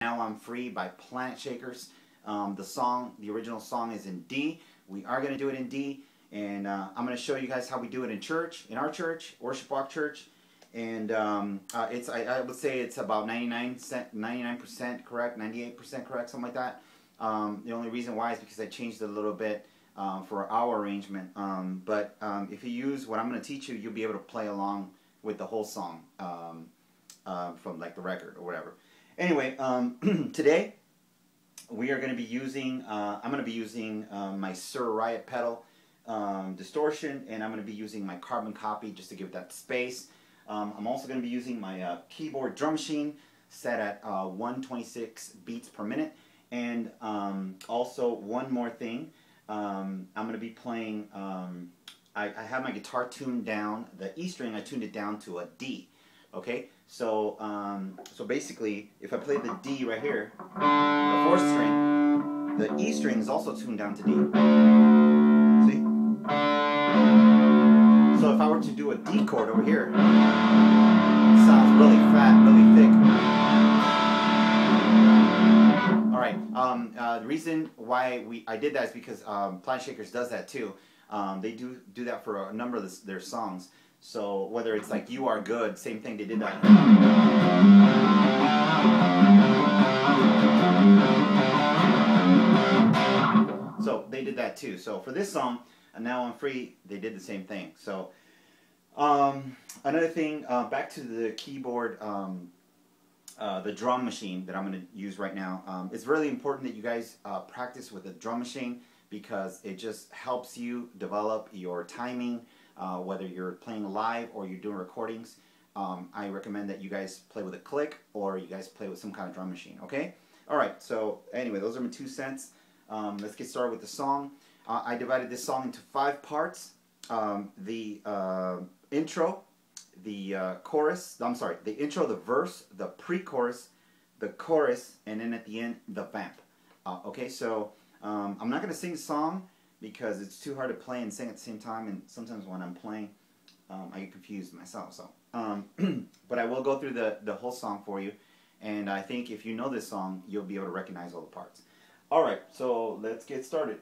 Now I'm Free by Planetshakers. The original song is in D. We are going to do it in D, and I'm going to show you guys how we do it in church, in our church, Worship Walk Church. And I would say it's about 99% correct, 98% correct, something like that. The only reason why is because I changed it a little bit for our arrangement. But if you use what I'm going to teach you, you'll be able to play along with the whole song from like the record or whatever. Anyway, today we are going to be using, I'm going to be using my Sir Riot pedal distortion, and I'm going to be using my carbon copy just to give that space. I'm also going to be using my keyboard drum machine set at 126 beats per minute. And also one more thing, I'm going to be playing, I have my guitar tuned down, the E string I tuned it down to a D. Okay, so basically, if I play the D right here, the fourth string, the E string is also tuned down to D. See? So if I were to do a D chord over here, it sounds really fat, really thick. All right. The reason why I did that is because Planetshakers does that too. They do that for a number of their songs. So whether it's like You Are Good, same thing, they did that. So they did that too. So for this song, Now I'm Free, they did the same thing. So another thing, back to the keyboard, the drum machine that I'm going to use right now. It's really important that you guys practice with the drum machine because it just helps you develop your timing. Whether you're playing live or you're doing recordings, I recommend that you guys play with a click or you guys play with some kind of drum machine, okay? Alright, so anyway, those are my 2 cents. Let's get started with the song. I divided this song into 5 parts. The intro, the chorus, I'm sorry, the intro, the verse, the pre-chorus, the chorus, and then at the end, the vamp. Okay, so I'm not going to sing the song because it's too hard to play and sing at the same time, and sometimes when I'm playing, I get confused myself. So, but I will go through the whole song for you, and I think if you know this song, you'll be able to recognize all the parts. All right, so let's get started.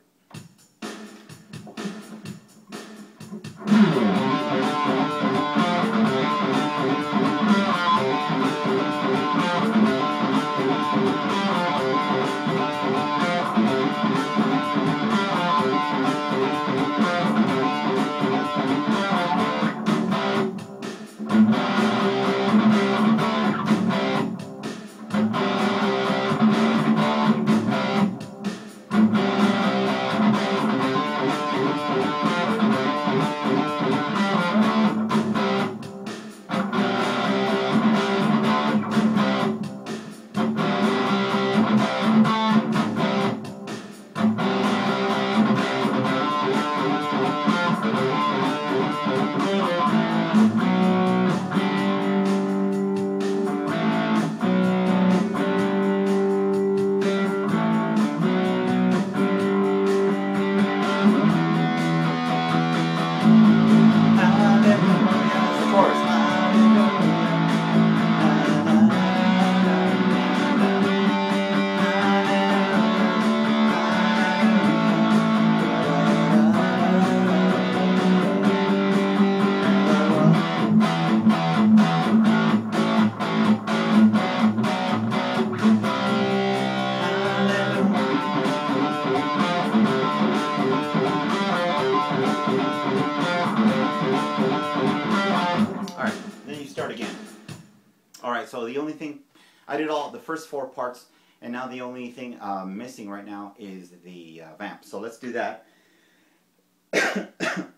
Alright, so the only thing, I did the first 4 parts, and now the only thing missing right now is the vamp. So let's do that,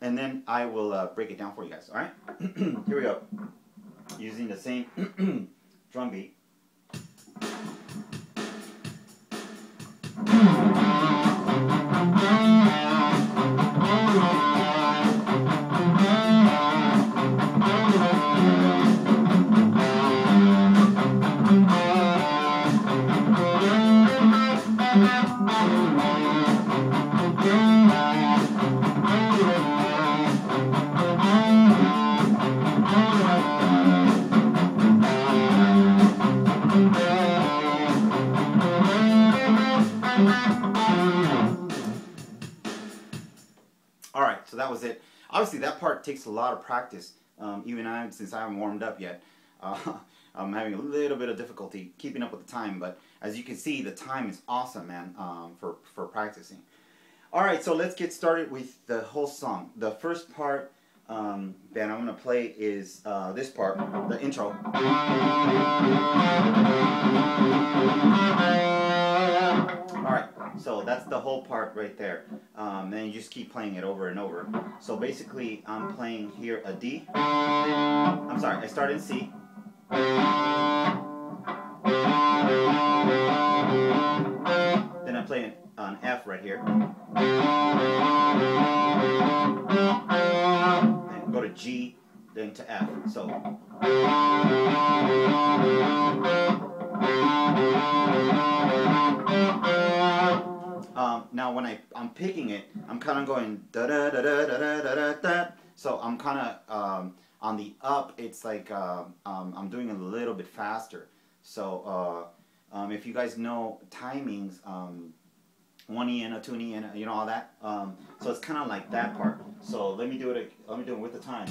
and then I will break it down for you guys, alright? Here we go, using the same drum beat. Alright, so that was it. Obviously that part takes a lot of practice. Even since I haven't warmed up yet, I'm having a little bit of difficulty keeping up with the time, but as you can see, the time is awesome, man, for practicing. Alright, so let's get started with the whole song. The first part that I'm going to play is this part, the intro. Alright, so that's the whole part right there. Then you just keep playing it over and over. So basically, I'm playing here a D. I'm sorry, I start in C. Then I play an F right here. Then go to G, then to F. So. Now when I'm picking it, I'm kind of going da da da da da da da da. So I'm kind of on the up. It's like I'm doing it a little bit faster. So if you guys know timings, 1 E and a 2 E and you know all that. So it's kind of like that part. So let me do it. Let me do it with the time.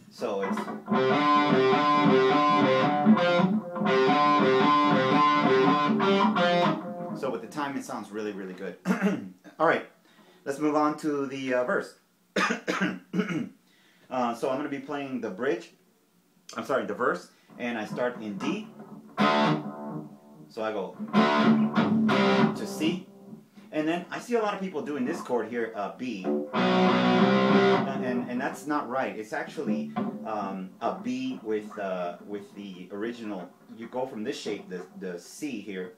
So it's so with the time it sounds really, really good. All right, let's move on to the verse. So I'm going to be playing the bridge. I'm sorry, the verse, and I start in D. So I go to C, and then I see a lot of people doing this chord here, B, and that's not right. It's actually a B with the original. You go from this shape, the C here.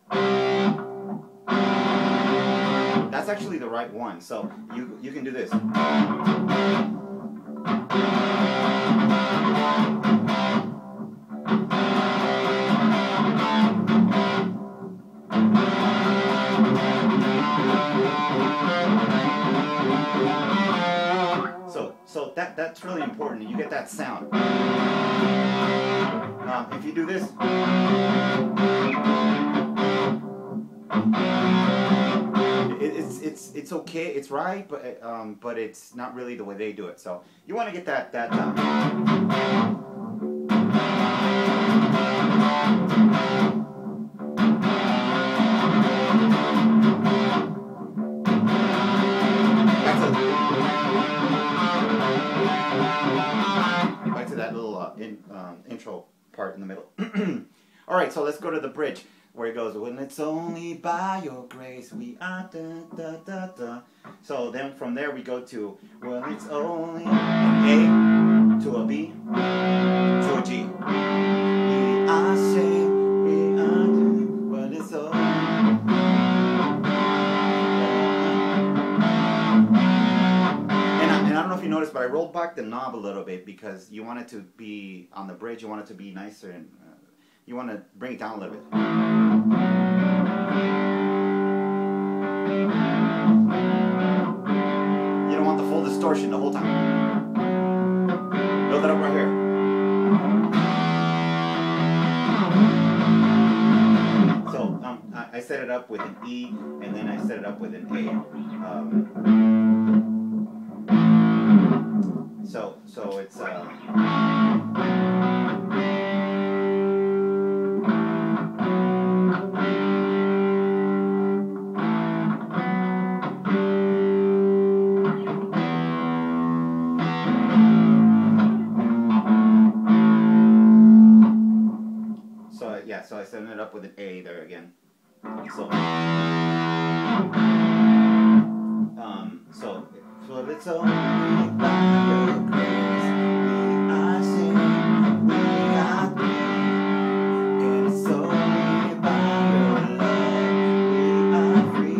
That's actually the right one. So you can do this. So that's really important. You get that sound. If you do this, it's okay. It's right, but it's not really the way they do it. So you want to get that back to that little intro part in the middle. All right, so let's go to the bridge where it goes, when it's only by your grace we are da da da da. So then from there we go to, well, it's only an A to a B to a G. We are saved, we are, well, it's only. And I don't know if you noticed, but I rolled back the knob a little bit because you want it to be on the bridge. You want it to be nicer, and you want to bring it down a little bit. You don't want the full distortion the whole time. Build it up right here. So I set it up with an E, and then I set it up with an A. So it's so I set it up with an A there again. So so it's only by your grace we are saved, we are free. It's only by your love we are free.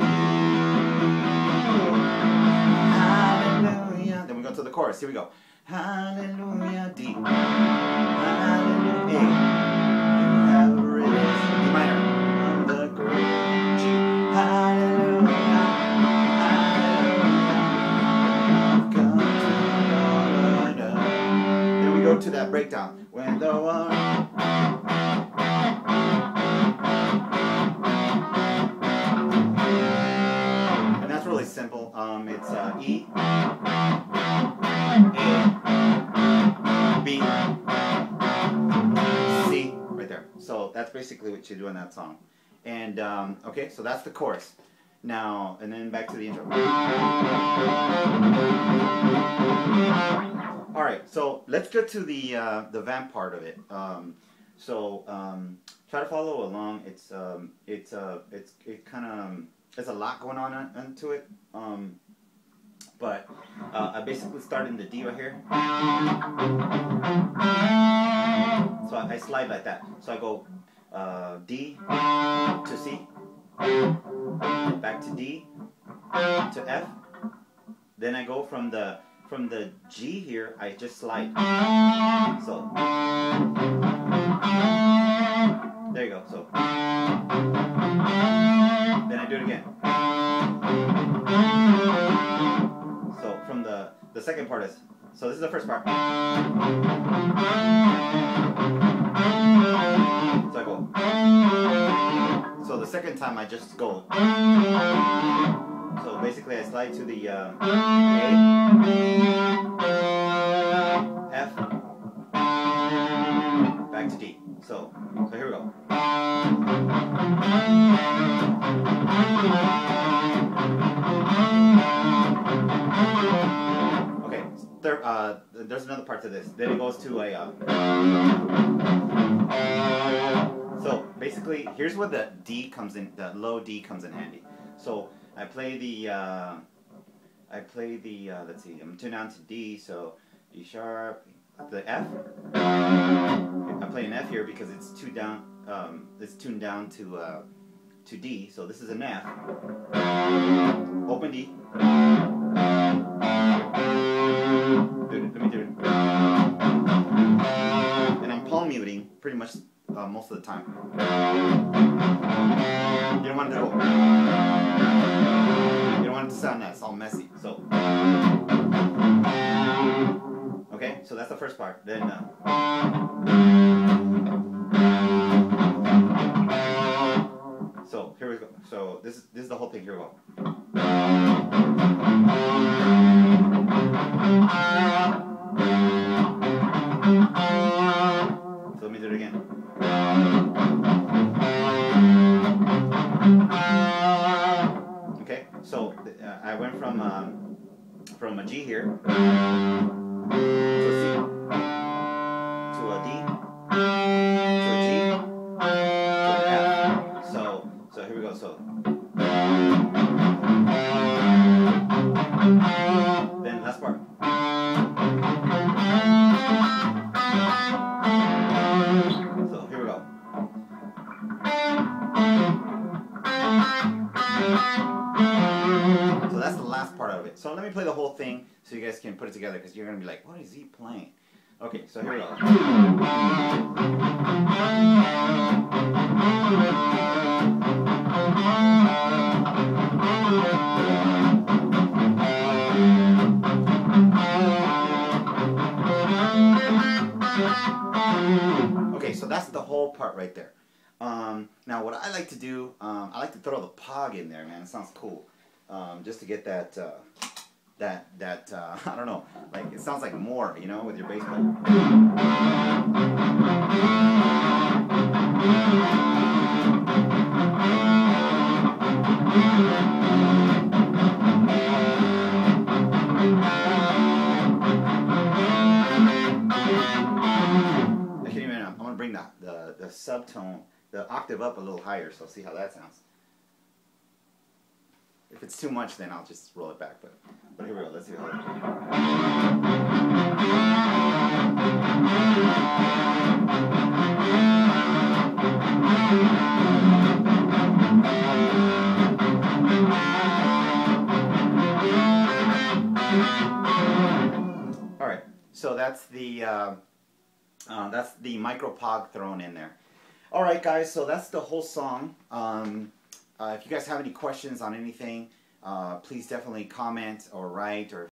Hallelujah. Then we go to the chorus. Here we go. Hallelujah, D. Hallelujah, A. Hallelujah, hallelujah, come to go to that breakdown. When the one. And that's really simple. It's E, A, B, C, right there. So that's basically what you do in that song. And okay, so that's the chorus. Now, and then back to the intro. All right, so let's get to the vamp part of it. Try to follow along. It's kind of there's a lot going on into it. But I basically start in the D right here. So I slide like that. So I go D to C, back to D to F. Then I go from the G here. I just slide. So there you go. So then I do it again. So from the second part is, so this is the first part. So I go. So the second time I just go. So basically I slide to the A, F, back to D. So here we go. Okay, there's another part to this. Then it goes to a. So basically, here's where the D comes in. The low D comes in handy. So I play the. Let's see. I'm tuned down to D. So D sharp. The F. I play an F here because it's tuned down. It's tuned down to D. So this is an F. Open D. Let me do it. And I'm palm muting pretty much most of the time. You don't want it to go. You don't want it to sound nice. It's all messy. So. Okay, so that's the first part. Then. So here we go. So this is the whole thing. Here we go. So let me do it again. Okay, so I went from a G here to a C to a D to a G to an F. So here we go. So then last part. So here we go. So that's the last part of it. So let me play the whole thing so you guys can put it together, because you're going to be like, what is he playing? Okay, so here we go. Okay, so that's the whole part right there. Now what I like to do, I like to throw the pog in there, man. It sounds cool. Just to get that, I don't know, like it sounds like more, you know, with your bass player. I'm gonna bring the subtone, the octave up a little higher, so see how that sounds. If it's too much, then I'll just roll it back. But here we go. Let's see how that All right. So that's the micro pog thrown in there. All right, guys. So that's the whole song. If you guys have any questions on anything, please definitely comment or write, or